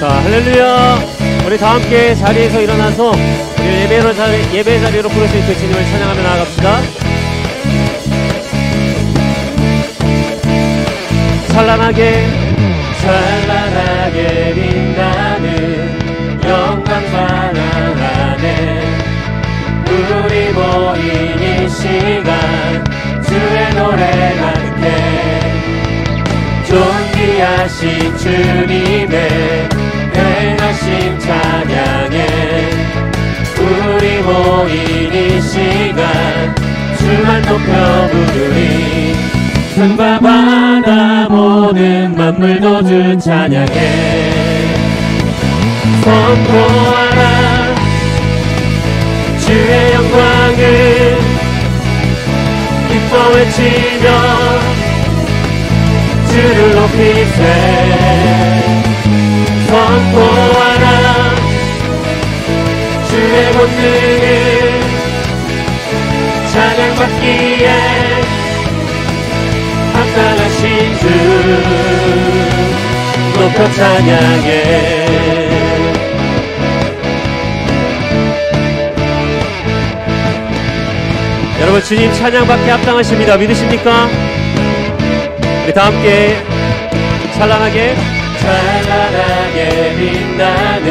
자, 할렐루야. 우리 다 함께 자리에서 일어나서 우리 예배 자리로 부르신 그 주님을 찬양하며 나아갑시다. 찬란하게 찬란하게 빛나는 영광 반응 안에 우리 모인 이 시간 주의 노래 가득해 존귀하신 주님의 행하심 찬양해 우리 모인 이 시간 주만 높여 부르리 산과 바다 모든 만물도 주 찬양해 선포하라 주의 영광을 기뻐 외치며 주를 높이세 선포하라 주의 본능을 찬양받기에 합당하신 주 높여 찬양해 여러분 주님 찬양받기 합당하십니다. 믿으십니까? 우리 다 함께 찬란하게 찬란하게 빛나는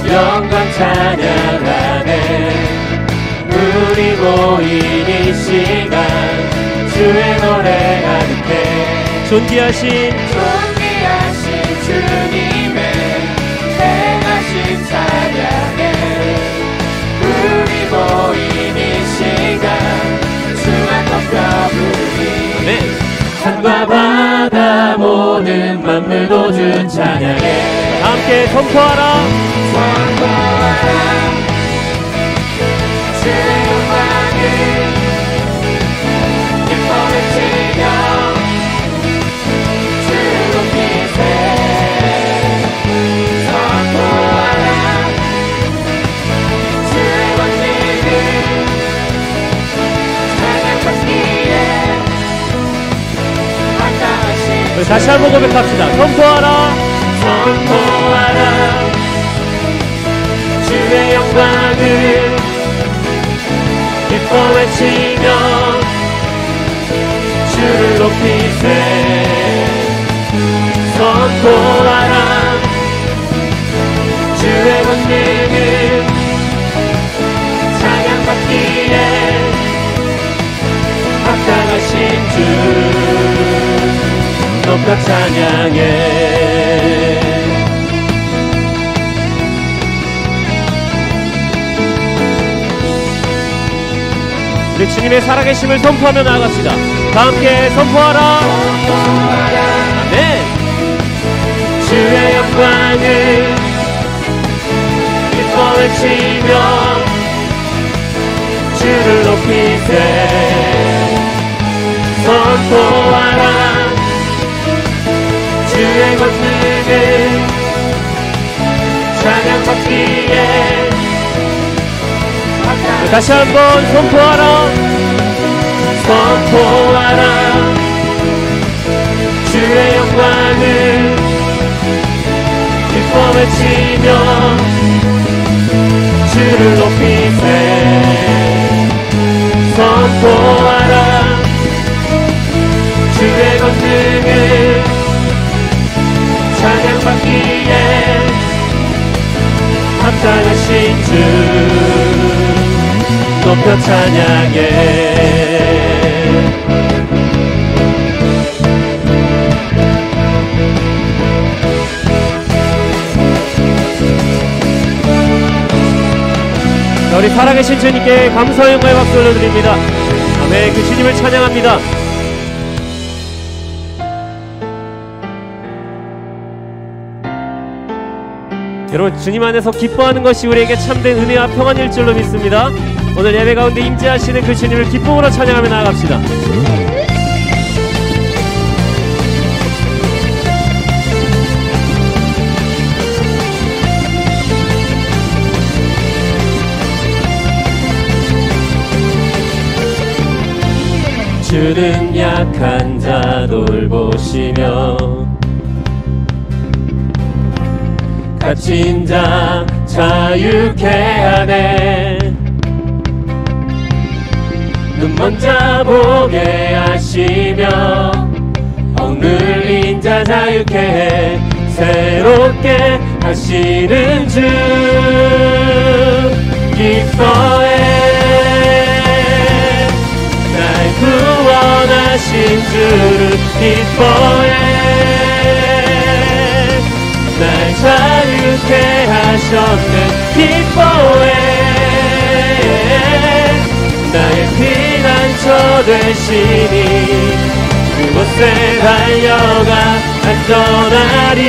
영광 찬양하네 우리 모인 이 시간 주의 노래 가득해 존귀하신 주님의 행하신 찬양해 우리 모인 이 시간 주만 높여 부르리 아멘. 산과 바다 모든 만물도 주 찬양해 함께 선포하라 선포하라 주의 영광을 기뻐 외치며 주를 높이세 선포하라 주의 권능을 찬양받기에 다시 한번 고백합시다. 선포하라 선포하라 주의 영광을 기뻐 외치며 주를 높이세 선포하라 주의 권능을 찬양받기에 합당하신 주 높여 찬양해 우리 주님의 살아계심을 선포하며 나아갑시다. 다 함께 선포하라 아멘 주의 영광을 기뻐 외치며 주를 높이세 선포하라 주의 권능을 찬양받기에 다시 한번 선포하라 선포하라 주의 영광을 기뻐 외치며 주를 높이세 선포하라 주의 권능을 찬양받기에 합당하신 주 높여 찬양해 우리 살아계신 주님께 감사의 영광의 박수 올려드립니다. 아멘. 그 주님을 찬양합니다. 여러분 주님 안에서 기뻐하는 것이 우리에게 참된 은혜와 평안일 줄로 믿습니다. 오늘 예배 가운데 임재하시는 그 주님을 기쁨으로 찬양하며 나아갑시다. 주는 약한 자 돌보시며 갇힌 자 자유케 하네. 눈먼 자 보게 하시며 억눌린 자 자유케 해 새롭게 하시는 주 기뻐해. 날 구원하신 주를 기뻐해. 날 자유케 하셨네. 기뻐해. 나의 피난처 되시니 그곳에 달려가 안전하리.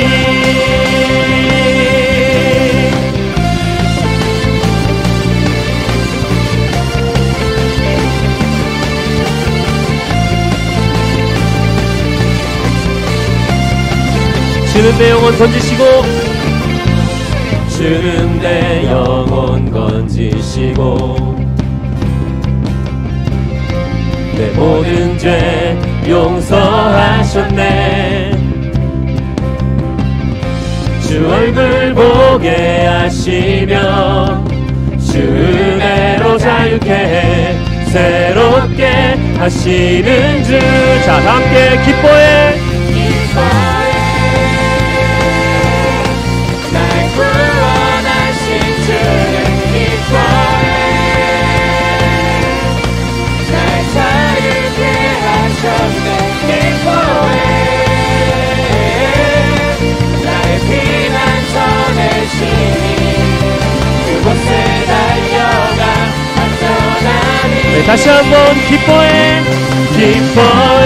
주는 내 영혼 건지시고 주는 내 영혼 건지시고 내 모든 죄 용서하셨네. 주 얼굴 보게 하시며 주 은혜로 자유케 해 새롭게 하시는 주. 자, 함께 기뻐해. 기뻐해. 날 구원하신 주를 기뻐해. 날 자유케 하셨네. 기뻐해. 나의 피난처 되시니 그곳에 달려가 안전하니. 네, 다시 한번 기뻐해. 기뻐해.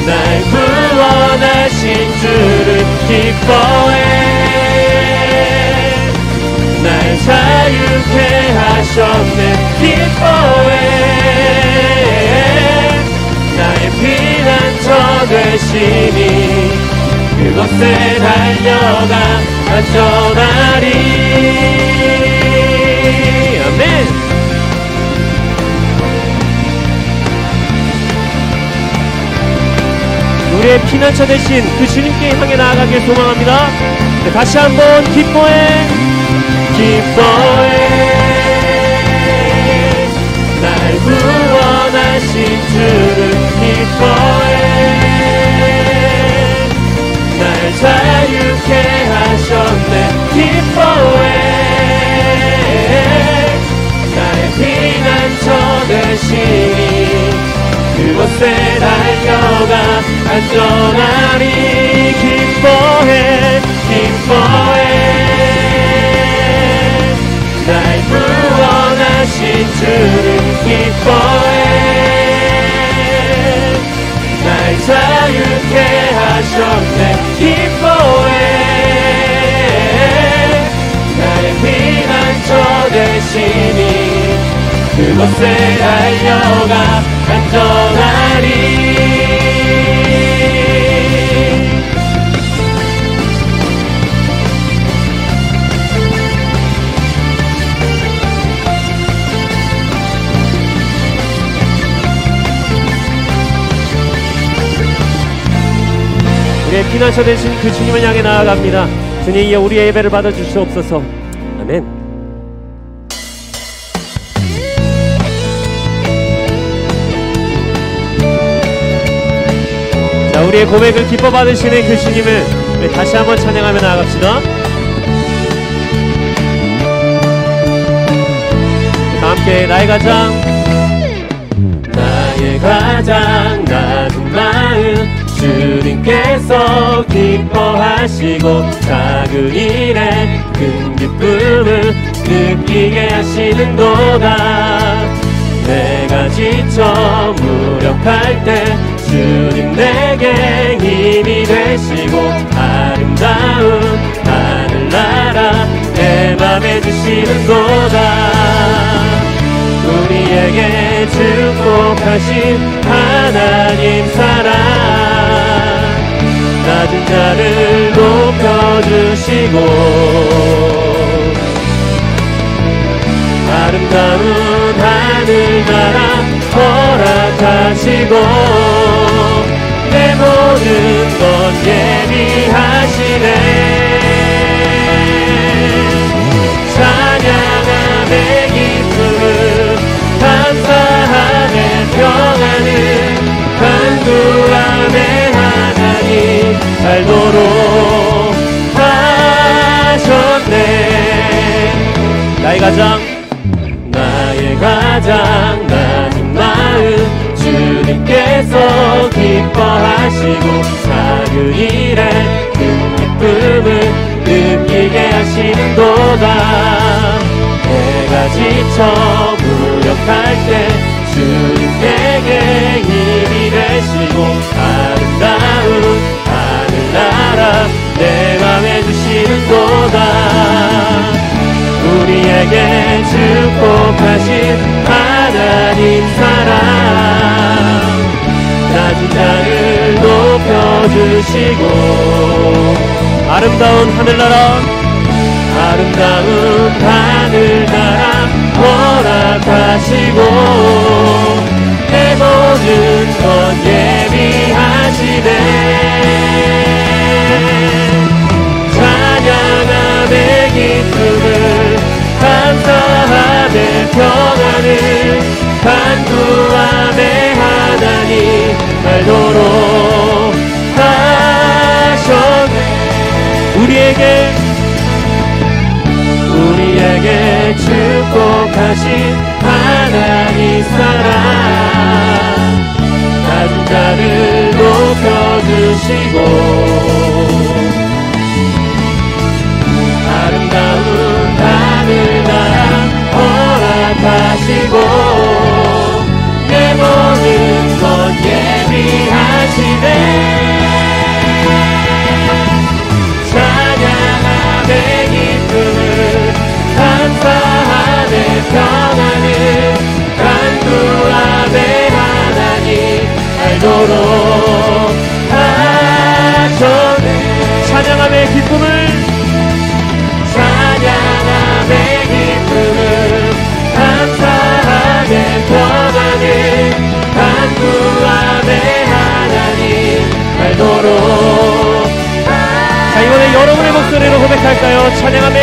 날 구원하신 주를 기뻐해. 날 자유케 하셨네. 기뻐해. 나의 피난처 되시니 그곳에 달려가 안전하리. 아멘. 우리의 피난처 되신 그 주님께 향해 나아가길 소망합니다. 네, 다시 한번 기뻐해. 기뻐해. 날 구원하신 주를 기뻐해. 날 자유케 하셨네. 기뻐해. 나의 피난처 되시니 그곳에 달려가 안전하리. 기뻐해. 기뻐해. 날 구원하신 주를 기뻐해. 날 자유케 하셨네. 기뻐해. 나의 피난처 되시니 그곳에 달려가 안전하리. 우리의 피난처 되신 그 주님을 향해 나아갑니다. 주님, 우리의 예배를 받아주시옵소서. 아멘. 자, 우리의 고백을 기뻐 받으시는 그 주님을 우리 다시 한번 찬양하며 나아갑시다. 함께 나의 가장 낮은 마음 주님께서 기뻐하시고 작은 일에 큰 기쁨을 느끼게 하시는도다. 내가 지쳐 무력할 때 주님 내게 힘이 되시고 아름다운 하늘나라 내 맘에 주시는도다. 우리에게 축복하신 하나님 사랑 낮은 자를 높여주시고 아름다운 하늘나라 허락하시고 내 모든 것 예비하시고 찬양함의 기쁨은 감사함의 평안은 간구함의 하나님 알도록 하셨네. 나의 가장 낮은 마음 주님께서 기뻐하시고 작은 일에 큰 기쁨을 느끼게 하시는도다. 내가 지쳐 무력할 때 주님에게 힘이 되시고 아름다운 하늘나라 내 맘에 주시는도다. 우리에게 축복하신 하나님 사랑 낮은 자를 높여주시고 아름다운 하늘나라 허락하시고 내 모든 것 예비하시네. 찬양함의 기쁨을 감사함의 평안을 간구함의 하나님 알도록 하셨네. 우리에게 축복하신 하나님 사랑 낮은 자를 높여주시고 아름다운 하늘나라 허락하시고 내 모든 것 예비하시네. 찬양함의 기쁨을 감사함의 평안을 간구함의 하나님 알도록 하셨네. 찬양함의 기쁨을 감사함의 평안을 간구함의 하나님 알도록. 자, 이번에 여러분의 목소리로 고백할까요? 찬양함의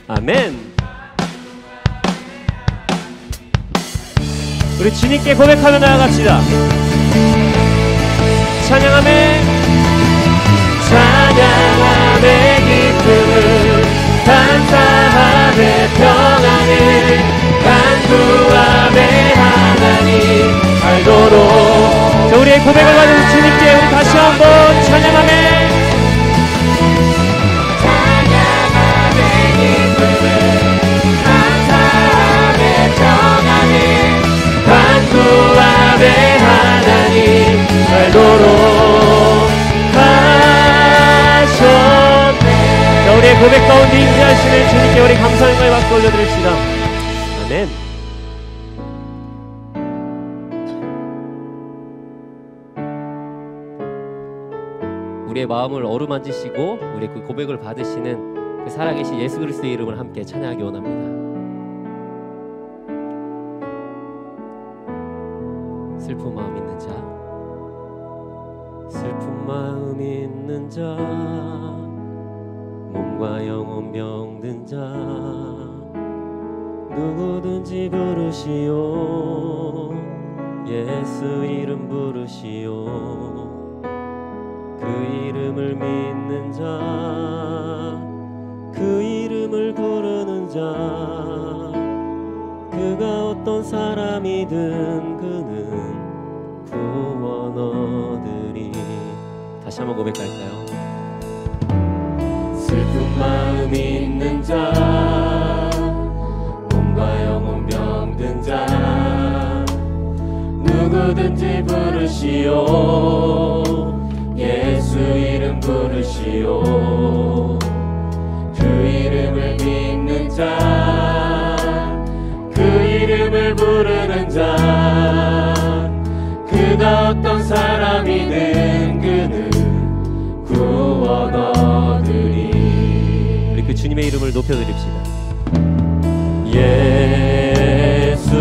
아멘. 우리 주님께 고백하며 나아갑시다. 찬양함의 기쁨을 감사함의 평안을 간구함의 하나님 알도록. 자, 우리의 고백을 받은 주님께 우리 다시 한번 찬양함의 기쁨을 감사함의 평안을 간구함의 하나님 알도록 하셨네. 자, 우리의 고백 가운데 임재하시는 주님께 우리 감사의 박수 올려드립시다. 아멘. 우리의 마음을 어루만지시고 우리 그 고백을 받으시는 그 살아계신 예수 그리스도의 이름을 함께 찬양하기 원합니다. 슬픈 마음 있는 자, 슬픈 마음 있는 자, 몸과 영혼 병든 자, 누구든지 부르시오. 예수 이름 부르시오. 그 이름을 믿는 자, 그 이름을 부르는 자, 그가 어떤 사람이든 그는 구원 얻으리. 다시 한번 고백할까요? 슬픈 마음 있는 자, 몸과 영혼 병든 자, 누구든지 부르시오. 예수 이름 부르시오. 그 이름을 믿는 자, 그 이름을 부르는 자, 그가 어떤 사람이든 그는 구원 얻으리. 우리 그 주님의 이름을 높여드립시다. 예수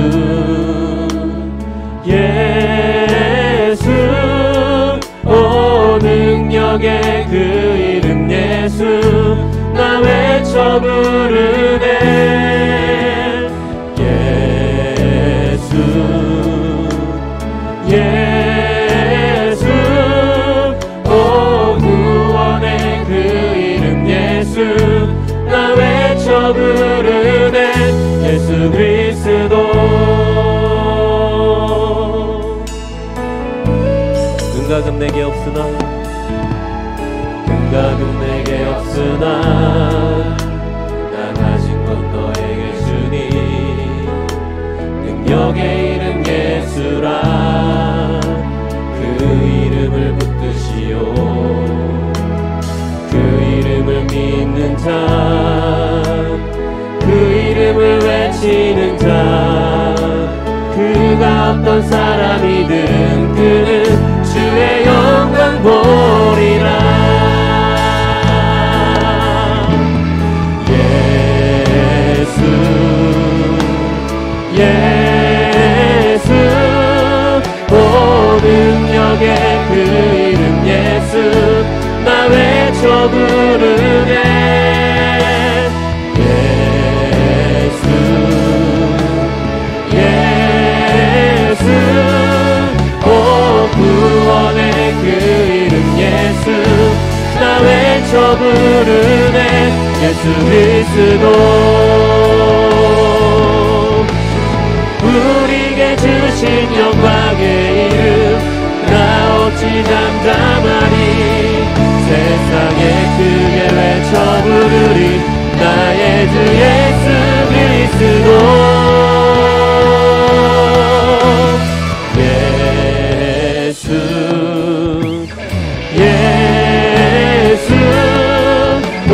감각은 내게 없으나 감각은 내게 없으나 나 가진 건 너에게 주니 능력의 이름 예수라 그 이름을 붙드시오 그 이름을 믿는 자 그 이름을 외치는 자 그가 어떤 사람이든 그는 주의 영광 보리라 예수 예수 오 능력의 그 이름 예수 나 외쳐 부르네 구원의 그 이름 예수 나 외쳐 부르네 예수 그리스도 우리에게 주신 영광의 이름 나 어찌 잠잠하니 세상에 크게 외쳐 부르리 나의 주 예수 그리스도 예수 오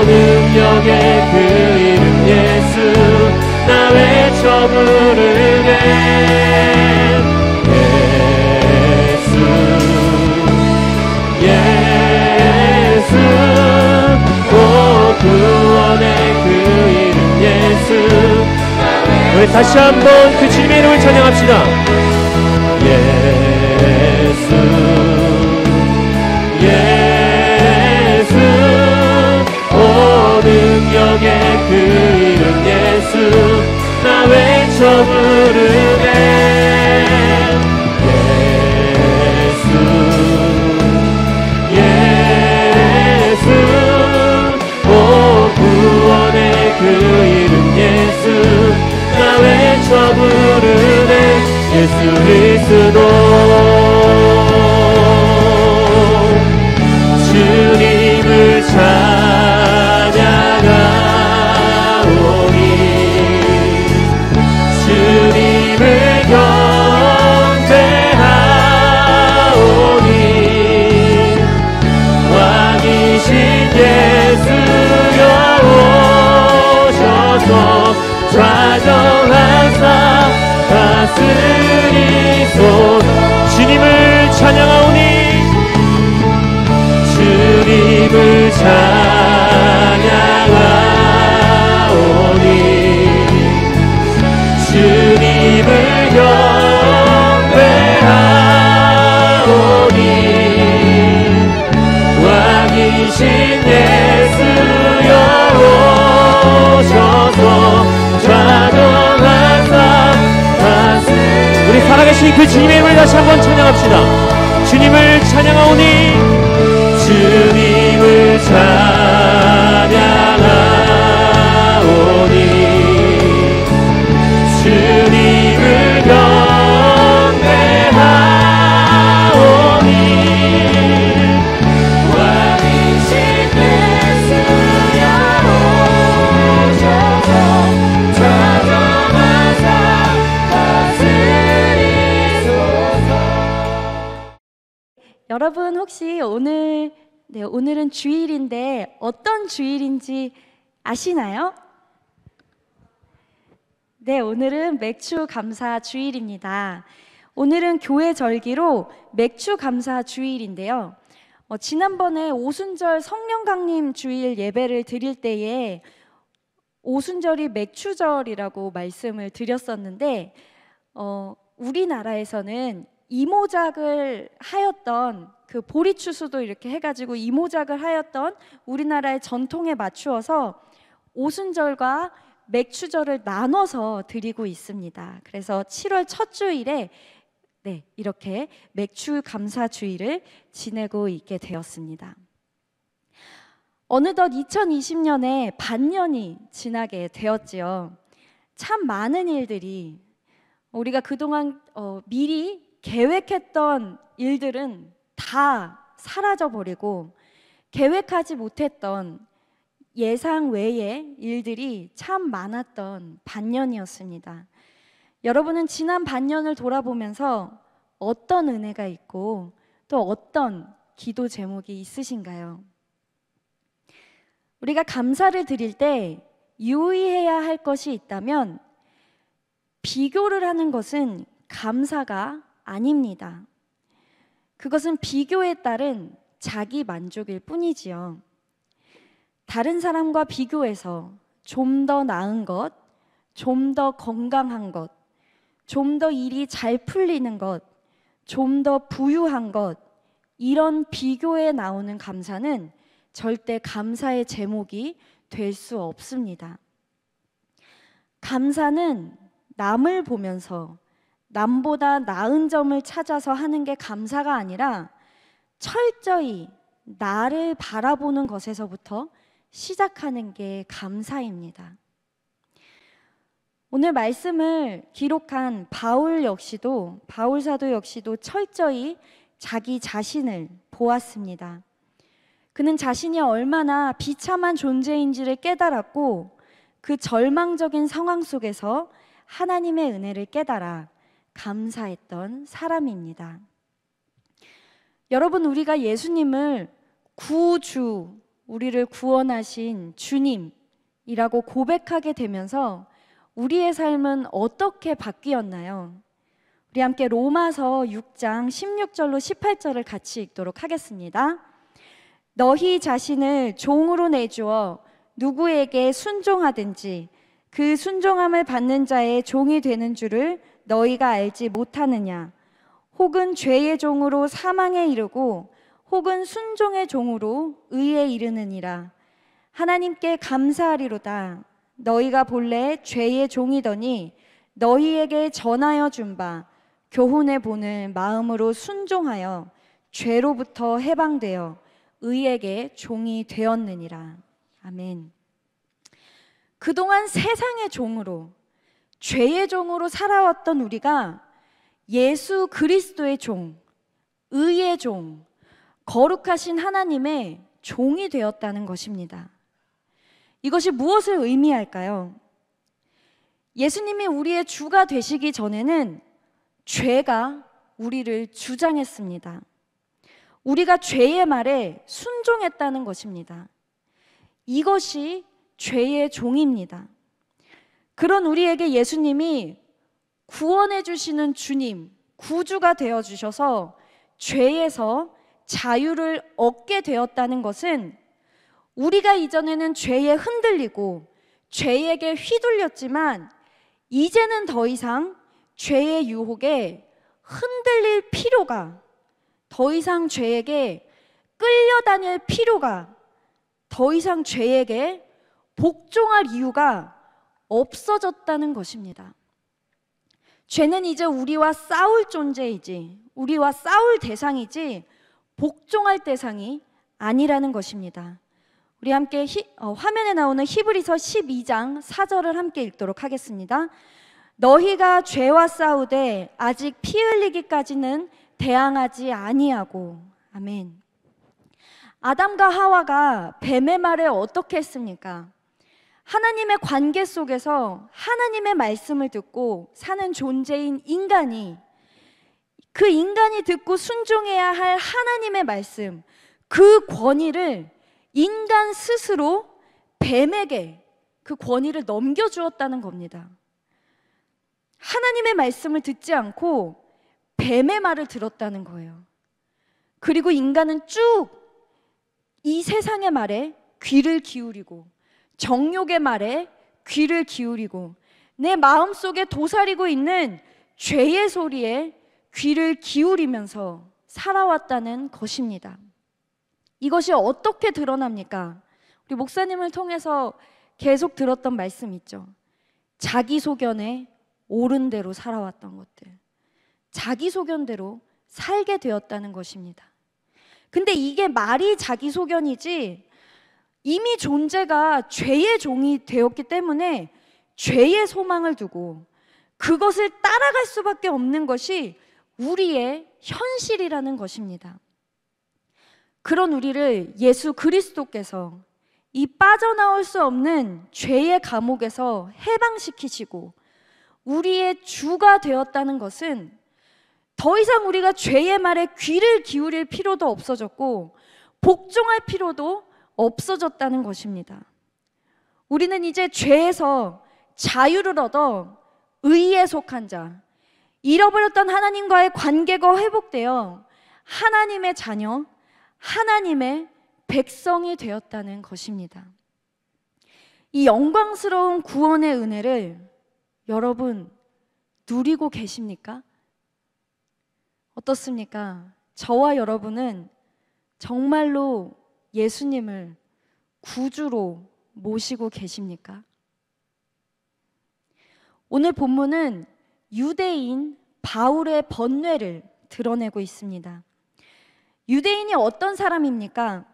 능력의 그 이름 예수 나 외쳐 부르네 예수 예수 오 구원의 그 이름 예수 우리 다시 한번 그 주님의 이름을 찬양합시다 예수 예수 오 능력의 그 이름 예수 나 외쳐 부르네 예수 예수 오 구원의 그 이름 예수 나 외쳐 부르네 예수 그리스도 주님을 찬양하오니 주님을 경배하오니 왕이신 예수여 오셔서 좌정하사 다스리소서 주님을 찬양하오니 주님을 찬양하오니 주님을 경배하오니 왕이신 예수여 오셔서 좌정하사 우리 살아계신 그 주님의 이름을 다시 한번 찬양합시다 주님을 찬양하오니 주님을 찬양하오니 주님을 경배하오니 왕이신 예수여 오셔서 좌정하사 다스리소서 여러분 혹시 오늘은 주일인데 어떤 주일인지 아시나요? 네, 오늘은 맥주 감사 주일입니다. 오늘은 교회 절기로 맥주 감사 주일인데요. 지난번에 오순절 성령 강림 주일 예배를 드릴 때에 오순절이 맥주절이라고 말씀을 드렸었는데 우리나라에서는 이모작을 하였던 그 보리추수도 이렇게 해가지고 이모작을 하였던 우리나라의 전통에 맞추어서 오순절과 맥주절을 나눠서 드리고 있습니다. 그래서 7월 첫 주일에 이렇게 맥주 감사 주일을 지내고 있게 되었습니다. 어느덧 2020년에 반년이 지나게 되었지요. 참 많은 일들이 우리가 그동안 미리 계획했던 일들은 다 사라져버리고 계획하지 못했던 예상 외의 일들이 참 많았던 반년이었습니다. 여러분은 지난 반년을 돌아보면서 어떤 은혜가 있고 또 어떤 기도 제목이 있으신가요? 우리가 감사를 드릴 때 유의해야 할 것이 있다면 비교를 하는 것은 감사가 아닙니다. 그것은 비교에 따른 자기 만족일 뿐이지요. 다른 사람과 비교해서 좀 더 나은 것, 좀 더 건강한 것, 좀 더 일이 잘 풀리는 것, 좀 더 부유한 것, 이런 비교에 나오는 감사는 절대 감사의 제목이 될 수 없습니다. 감사는 남을 보면서 남보다 나은 점을 찾아서 하는 게 감사가 아니라 철저히 나를 바라보는 것에서부터 시작하는 게 감사입니다. 오늘 말씀을 기록한 바울 사도 역시도 철저히 자기 자신을 보았습니다. 그는 자신이 얼마나 비참한 존재인지를 깨달았고 그 절망적인 상황 속에서 하나님의 은혜를 깨달아 감사했던 사람입니다. 여러분, 우리가 예수님을 구주, 우리를 구원하신 주님이라고 고백하게 되면서 우리의 삶은 어떻게 바뀌었나요? 우리 함께 로마서 6장 16절로 18절을 같이 읽도록 하겠습니다. 너희 자신을 종으로 내주어 누구에게 순종하든지 그 순종함을 받는 자의 종이 되는 줄을 너희가 알지 못하느냐? 혹은 죄의 종으로 사망에 이르고 혹은 순종의 종으로 의에 이르느니라. 하나님께 감사하리로다. 너희가 본래 죄의 종이더니 너희에게 전하여 준 바 교훈의 본을 마음으로 순종하여 죄로부터 해방되어 의에게 종이 되었느니라. 아멘. 그동안 세상의 종으로, 죄의 종으로 살아왔던 우리가 예수 그리스도의 종, 의의 종, 거룩하신 하나님의 종이 되었다는 것입니다. 이것이 무엇을 의미할까요? 예수님이 우리의 주가 되시기 전에는 죄가 우리를 주장했습니다. 우리가 죄의 말에 순종했다는 것입니다. 이것이 죄의 종입니다. 그런 우리에게 예수님이 구원해 주시는 주님, 구주가 되어 주셔서 죄에서 자유를 얻게 되었다는 것은 우리가 이전에는 죄에 흔들리고 죄에게 휘둘렸지만 이제는 더 이상 죄의 유혹에 흔들릴 필요가, 더 이상 죄에게 끌려다닐 필요가, 더 이상 죄에게 복종할 이유가 없어졌다는 것입니다. 죄는 이제 우리와 싸울 존재이지, 우리와 싸울 대상이지 복종할 대상이 아니라는 것입니다. 우리 함께 화면에 나오는 히브리서 12장 4절을 함께 읽도록 하겠습니다. 너희가 죄와 싸우되 아직 피 흘리기까지는 대항하지 아니하고. 아멘. 아담과 하와가 뱀의 말에 어떻게 했습니까? 하나님의 관계 속에서 하나님의 말씀을 듣고 사는 존재인 인간이, 그 인간이 듣고 순종해야 할 하나님의 말씀, 그 권위를 인간 스스로 뱀에게 그 권위를 넘겨주었다는 겁니다. 하나님의 말씀을 듣지 않고 뱀의 말을 들었다는 거예요. 그리고 인간은 쭉 이 세상의 말에 귀를 기울이고 정욕의 말에 귀를 기울이고 내 마음속에 도사리고 있는 죄의 소리에 귀를 기울이면서 살아왔다는 것입니다. 이것이 어떻게 드러납니까? 우리 목사님을 통해서 계속 들었던 말씀 있죠. 자기 소견에 옳은 대로 살아왔던 것들, 자기 소견대로 살게 되었다는 것입니다. 근데 이게 말이 자기 소견이지 이미 존재가 죄의 종이 되었기 때문에 죄의 소망을 두고 그것을 따라갈 수밖에 없는 것이 우리의 현실이라는 것입니다. 그런 우리를 예수 그리스도께서 이 빠져나올 수 없는 죄의 감옥에서 해방시키시고 우리의 주가 되었다는 것은 더 이상 우리가 죄의 말에 귀를 기울일 필요도 없어졌고 복종할 필요도 없어졌다는 것입니다. 우리는 이제 죄에서 자유를 얻어 의에 속한 자, 잃어버렸던 하나님과의 관계가 회복되어 하나님의 자녀, 하나님의 백성이 되었다는 것입니다. 이 영광스러운 구원의 은혜를 여러분 누리고 계십니까? 어떻습니까? 저와 여러분은 정말로 예수님을 구주로 모시고 계십니까? 오늘 본문은 유대인 바울의 번뇌를 드러내고 있습니다. 유대인이 어떤 사람입니까?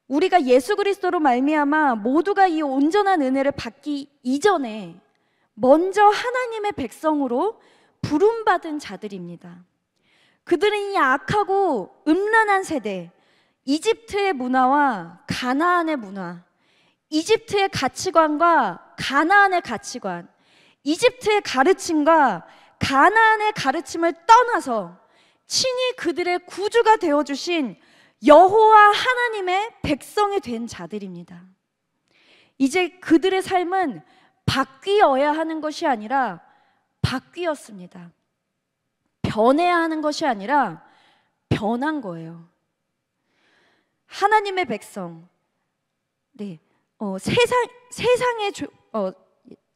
우리가 예수 그리스도로 말미암아 모두가 이 온전한 은혜를 받기 이전에 먼저 하나님의 백성으로 부름받은 자들입니다. 그들은 이 악하고 음란한 세대, 이집트의 문화와 가나안의 문화, 이집트의 가치관과 가나안의 가치관, 이집트의 가르침과 가나안의 가르침을 떠나서 친히 그들의 구주가 되어주신 여호와 하나님의 백성이 된 자들입니다. 이제 그들의 삶은 바뀌어야 하는 것이 아니라 바뀌었습니다. 변해야 하는 것이 아니라 변한 거예요. 하나님의 백성,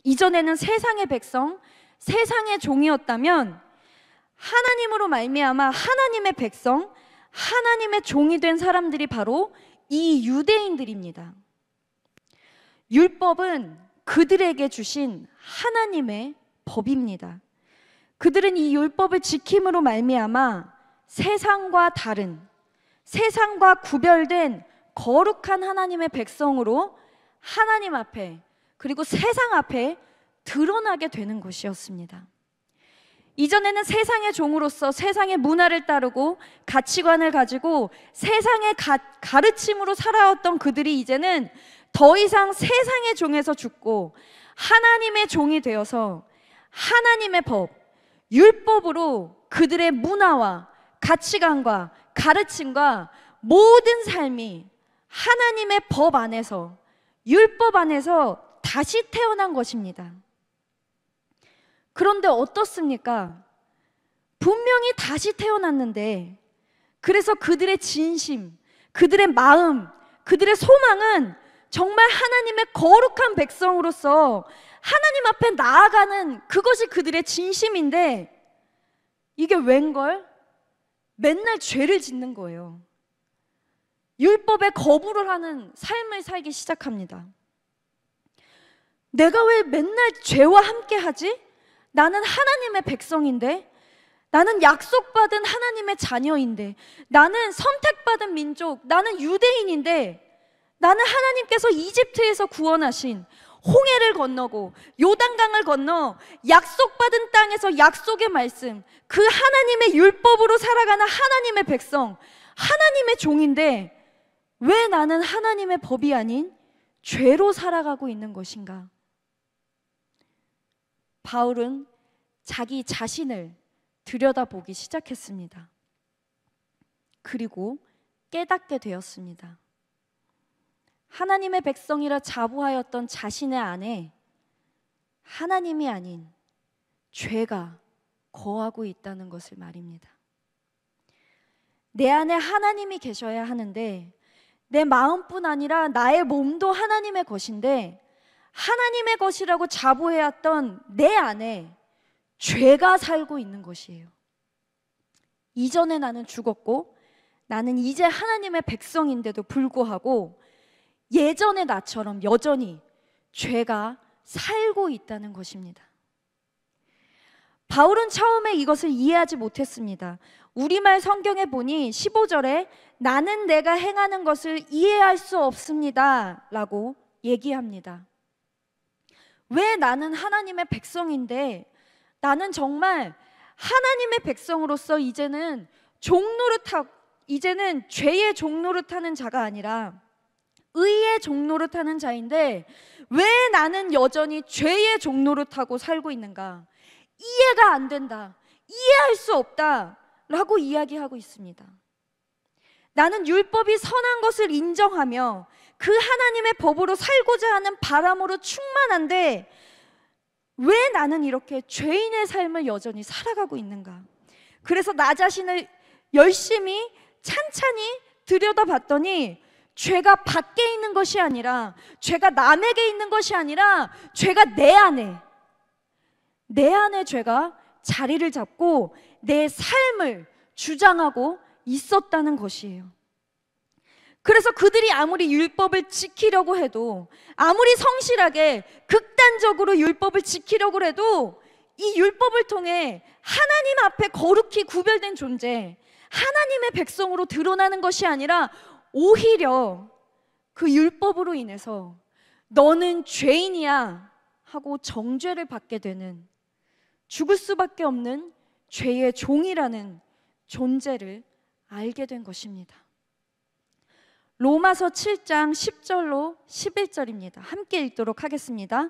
이전에는 세상의 백성, 세상의 종이었다면 하나님으로 말미암아 하나님의 백성, 하나님의 종이 된 사람들이 바로 이 유대인들입니다. 율법은 그들에게 주신 하나님의 법입니다. 그들은 이 율법을 지킴으로 말미암아 세상과 다른, 세상과 구별된 거룩한 하나님의 백성으로 하나님 앞에 그리고 세상 앞에 드러나게 되는 것이었습니다. 이전에는 세상의 종으로서 세상의 문화를 따르고 가치관을 가지고 세상의 가르침으로 살아왔던 그들이 이제는 더 이상 세상의 종에서 죽고 하나님의 종이 되어서 하나님의 법, 율법으로 그들의 문화와 가치관과 가르침과 모든 삶이 하나님의 법 안에서, 율법 안에서 다시 태어난 것입니다. 그런데 어떻습니까? 분명히 다시 태어났는데, 그래서 그들의 진심, 그들의 마음, 그들의 소망은 정말 하나님의 거룩한 백성으로서 하나님 앞에 나아가는 그것이 그들의 진심인데, 이게 웬걸? 맨날 죄를 짓는 거예요. 율법에 거부를 하는 삶을 살기 시작합니다. 내가 왜 맨날 죄와 함께 하지? 나는 하나님의 백성인데, 나는 약속받은 하나님의 자녀인데, 나는 선택받은 민족, 나는 유대인인데, 나는 하나님께서 이집트에서 구원하신 홍해를 건너고 요단강을 건너 약속받은 땅에서 약속의 말씀, 그 하나님의 율법으로 살아가는 하나님의 백성, 하나님의 종인데 왜 나는 하나님의 법이 아닌 죄로 살아가고 있는 것인가? 바울은 자기 자신을 들여다보기 시작했습니다. 그리고 깨닫게 되었습니다. 하나님의 백성이라 자부하였던 자신의 안에 하나님이 아닌 죄가 거하고 있다는 것을 말입니다. 내 안에 하나님이 계셔야 하는데, 내 마음뿐 아니라 나의 몸도 하나님의 것인데, 하나님의 것이라고 자부해왔던 내 안에 죄가 살고 있는 것이에요. 이전에 나는 죽었고 나는 이제 하나님의 백성인데도 불구하고 예전의 나처럼 여전히 죄가 살고 있다는 것입니다. 바울은 처음에 이것을 이해하지 못했습니다. 우리말 성경에 보니 15절에 나는 내가 행하는 것을 이해할 수 없습니다 라고 얘기합니다. 왜 나는 하나님의 백성인데, 나는 정말 하나님의 백성으로서 이제는 이제는 죄의 종노릇하는 자가 아니라 의의 종노릇하는 자인데 왜 나는 여전히 죄의 종노릇하고 살고 있는가? 이해가 안 된다. 이해할 수 없다. 라고 이야기하고 있습니다. 나는 율법이 선한 것을 인정하며 그 하나님의 법으로 살고자 하는 바람으로 충만한데 왜 나는 이렇게 죄인의 삶을 여전히 살아가고 있는가? 그래서 나 자신을 열심히 찬찬히 들여다봤더니 죄가 밖에 있는 것이 아니라, 죄가 남에게 있는 것이 아니라 죄가 내 안에 죄가 자리를 잡고 내 삶을 주장하고 있었다는 것이에요. 그래서 그들이 아무리 율법을 지키려고 해도, 아무리 성실하게 극단적으로 율법을 지키려고 해도 이 율법을 통해 하나님 앞에 거룩히 구별된 존재, 하나님의 백성으로 드러나는 것이 아니라 오히려 그 율법으로 인해서 너는 죄인이야 하고 정죄를 받게 되는, 죽을 수밖에 없는 죄의 종이라는 존재를 알게 된 것입니다. 로마서 7장 10절로 11절입니다. 함께 읽도록 하겠습니다.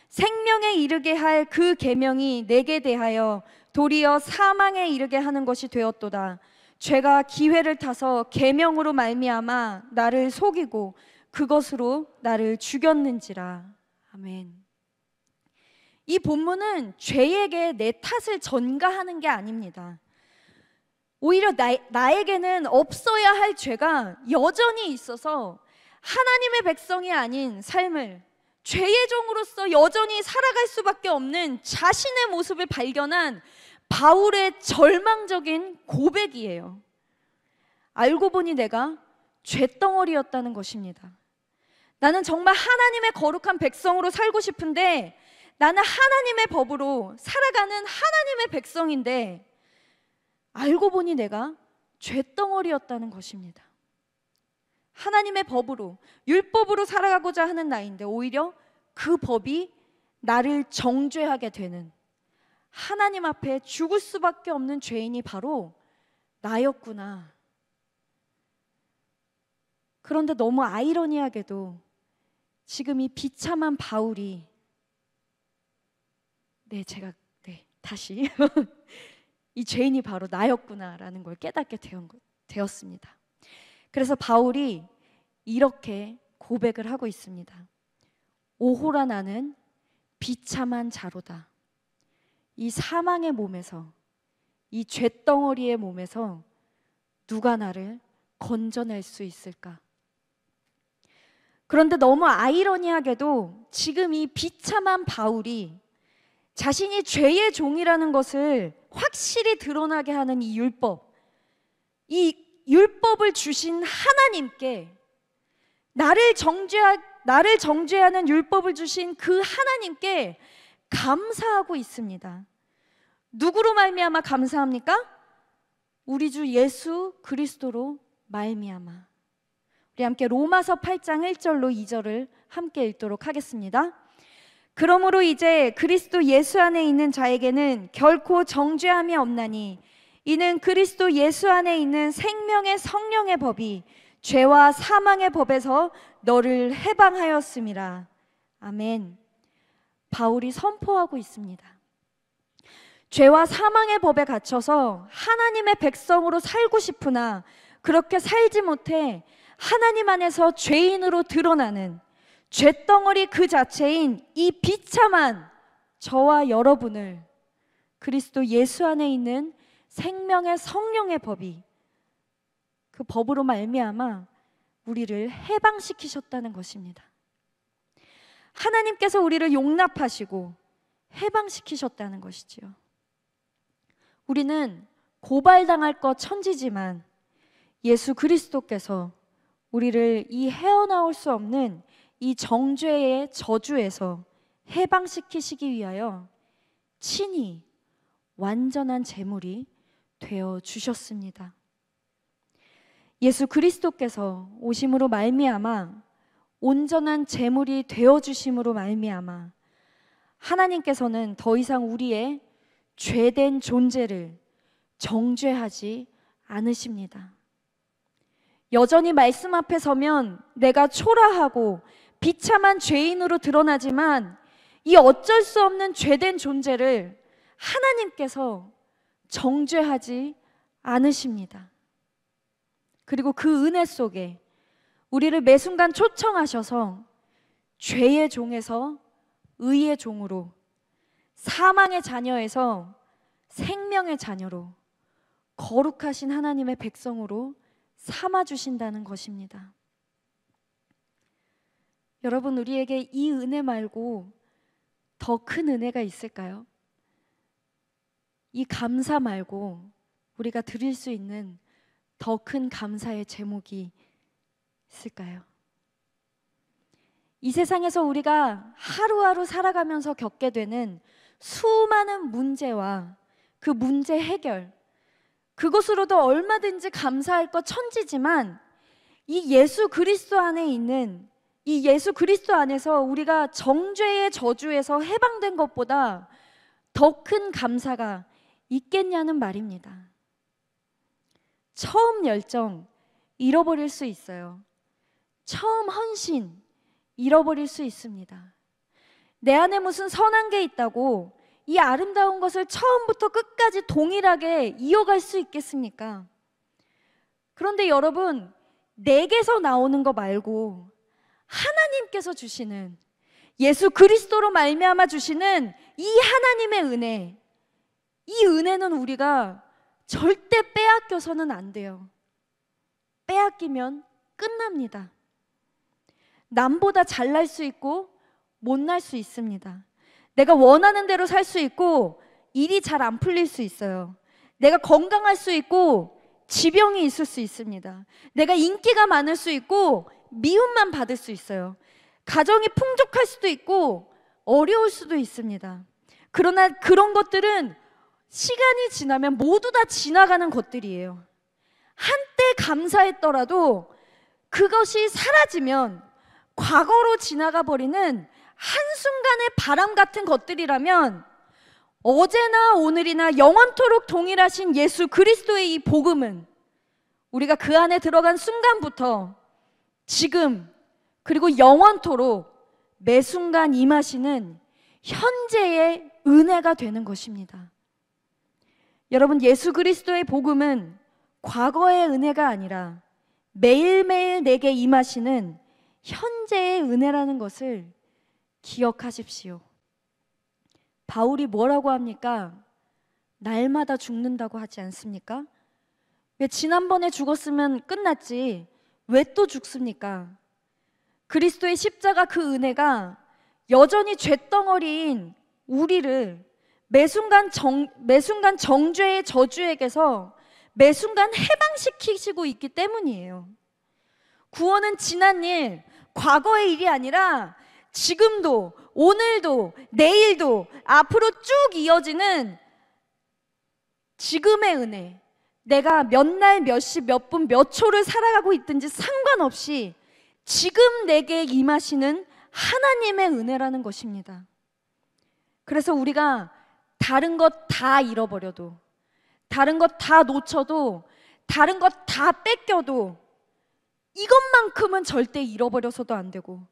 생명에 이르게 할 그 계명이 내게 대하여 도리어 사망에 이르게 하는 것이 되었도다. 죄가 기회를 타서 계명으로 말미암아 나를 속이고 그것으로 나를 죽였는지라. 아멘. 이 본문은 죄에게 내 탓을 전가하는 게 아닙니다. 오히려 나에게는 없어야 할 죄가 여전히 있어서 하나님의 백성이 아닌 삶을, 죄의 종으로서 여전히 살아갈 수밖에 없는 자신의 모습을 발견한 바울의 절망적인 고백이에요. 알고 보니 내가 쇳덩어리였다는 것입니다. 나는 정말 하나님의 거룩한 백성으로 살고 싶은데, 나는 하나님의 법으로 살아가는 하나님의 백성인데 알고 보니 내가 쇳덩어리였다는 것입니다. 하나님의 법으로, 율법으로 살아가고자 하는 나인데 오히려 그 법이 나를 정죄하게 되는, 하나님 앞에 죽을 수밖에 없는 죄인이 바로 나였구나. 그런데 너무 아이러니하게도 지금 이 비참한 바울이 다시 이 죄인이 바로 나였구나라는 걸 깨닫게 되었습니다. 그래서 바울이 이렇게 고백을 하고 있습니다. 오호라 나는 비참한 자로다. 이 사망의 몸에서, 이 쇳덩어리의 몸에서 누가 나를 건져낼 수 있을까? 그런데 너무 아이러니하게도 지금 이 비참한 바울이 자신이 죄의 종이라는 것을 확실히 드러나게 하는 이 율법을 주신 하나님께, 나를 정죄하는 율법을 주신 그 하나님께 감사하고 있습니다. 누구로 말미암아 감사합니까? 우리 주 예수 그리스도로 말미암아. 우리 함께 로마서 8장 1절로 2절을 함께 읽도록 하겠습니다. 그러므로 이제 그리스도 예수 안에 있는 자에게는 결코 정죄함이 없나니 이는 그리스도 예수 안에 있는 생명의 성령의 법이 죄와 사망의 법에서 너를 해방하였음이라. 아멘. 바울이 선포하고 있습니다. 죄와 사망의 법에 갇혀서 하나님의 백성으로 살고 싶으나 그렇게 살지 못해 하나님 안에서 죄인으로 드러나는 쇳덩어리 그 자체인 이 비참한 저와 여러분을 그리스도 예수 안에 있는 생명의 성령의 법이, 그 법으로 말미암아 우리를 해방시키셨다는 것입니다. 하나님께서 우리를 용납하시고 해방시키셨다는 것이지요. 우리는 고발당할 것 천지지만 예수 그리스도께서 우리를 이 헤어나올 수 없는 이 정죄의 저주에서 해방시키시기 위하여 친히 완전한 제물이 되어 주셨습니다. 예수 그리스도께서 오심으로 말미암아 온전한 제물이 되어 주심으로 말미암아 하나님께서는 더 이상 우리의 죄된 존재를 정죄하지 않으십니다. 여전히 말씀 앞에 서면 내가 초라하고 비참한 죄인으로 드러나지만 이 어쩔 수 없는 죄된 존재를 하나님께서 정죄하지 않으십니다. 그리고 그 은혜 속에 우리를 매 순간 초청하셔서 죄의 종에서 의의 종으로, 사망의 자녀에서 생명의 자녀로, 거룩하신 하나님의 백성으로 삼아주신다는 것입니다. 여러분, 우리에게 이 은혜 말고 더 큰 은혜가 있을까요? 이 감사 말고 우리가 드릴 수 있는 더 큰 감사의 제목이 있을까요? 이 세상에서 우리가 하루하루 살아가면서 겪게 되는 수많은 문제와 그 문제 해결, 그것으로도 얼마든지 감사할 것 천지지만 이 예수 그리스도 안에 있는, 이 예수 그리스도 안에서 우리가 정죄의 저주에서 해방된 것보다 더 큰 감사가 있겠냐는 말입니다. 처음 열정 잃어버릴 수 있어요. 처음 헌신 잃어버릴 수 있습니다. 내 안에 무슨 선한 게 있다고 이 아름다운 것을 처음부터 끝까지 동일하게 이어갈 수 있겠습니까? 그런데 여러분, 내게서 나오는 거 말고 하나님께서 주시는, 예수 그리스도로 말미암아 주시는 이 하나님의 은혜, 이 은혜는 우리가 절대 빼앗겨서는 안 돼요. 빼앗기면 끝납니다. 남보다 잘날 수 있고 못날 수 있습니다. 내가 원하는 대로 살 수 있고 일이 잘 안 풀릴 수 있어요. 내가 건강할 수 있고 지병이 있을 수 있습니다. 내가 인기가 많을 수 있고 미움만 받을 수 있어요. 가정이 풍족할 수도 있고 어려울 수도 있습니다. 그러나 그런 것들은 시간이 지나면 모두 다 지나가는 것들이에요. 한때 감사했더라도 그것이 사라지면 과거로 지나가 버리는 한순간의 바람 같은 것들이라면 어제나 오늘이나 영원토록 동일하신 예수 그리스도의 이 복음은 우리가 그 안에 들어간 순간부터 지금 그리고 영원토록 매 순간 임하시는 현재의 은혜가 되는 것입니다. 여러분, 예수 그리스도의 복음은 과거의 은혜가 아니라 매일매일 내게 임하시는 현재의 은혜라는 것을 기억하십시오. 바울이 뭐라고 합니까? 날마다 죽는다고 하지 않습니까? 왜 지난번에 죽었으면 끝났지 왜 또 죽습니까? 그리스도의 십자가 그 은혜가 여전히 쇳덩어리인 우리를 매순간 정죄의 저주에게서 매순간 해방시키시고 있기 때문이에요. 구원은 지난 일, 과거의 일이 아니라 지금도, 오늘도, 내일도, 앞으로 쭉 이어지는 지금의 은혜, 내가 몇 날, 몇 시, 몇 분, 몇 초를 살아가고 있든지 상관없이 지금 내게 임하시는 하나님의 은혜라는 것입니다. 그래서 우리가 다른 것 다 잃어버려도, 다른 것 다 놓쳐도, 다른 것 다 뺏겨도 이것만큼은 절대 잃어버려서도 안 되고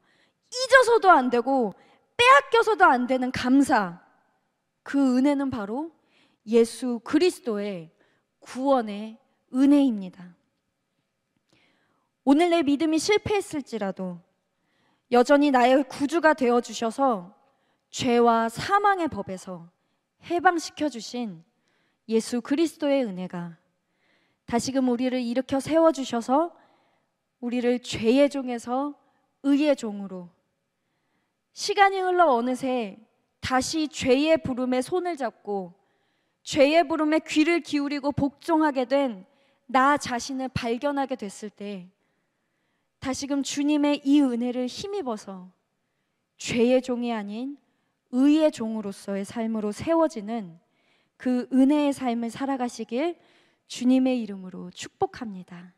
잊어서도 안 되고 빼앗겨서도 안 되는 감사, 그 은혜는 바로 예수 그리스도의 구원의 은혜입니다. 오늘 내 믿음이 실패했을지라도 여전히 나의 구주가 되어주셔서 죄와 사망의 법에서 해방시켜 주신 예수 그리스도의 은혜가 다시금 우리를 일으켜 세워주셔서 우리를 죄의 종에서 의의 종으로, 시간이 흘러 어느새 다시 죄의 부름에 손을 잡고 죄의 부름에 귀를 기울이고 복종하게 된 나 자신을 발견하게 됐을 때 다시금 주님의 이 은혜를 힘입어서 죄의 종이 아닌 의의 종으로서의 삶으로 세워지는 그 은혜의 삶을 살아가시길 주님의 이름으로 축복합니다.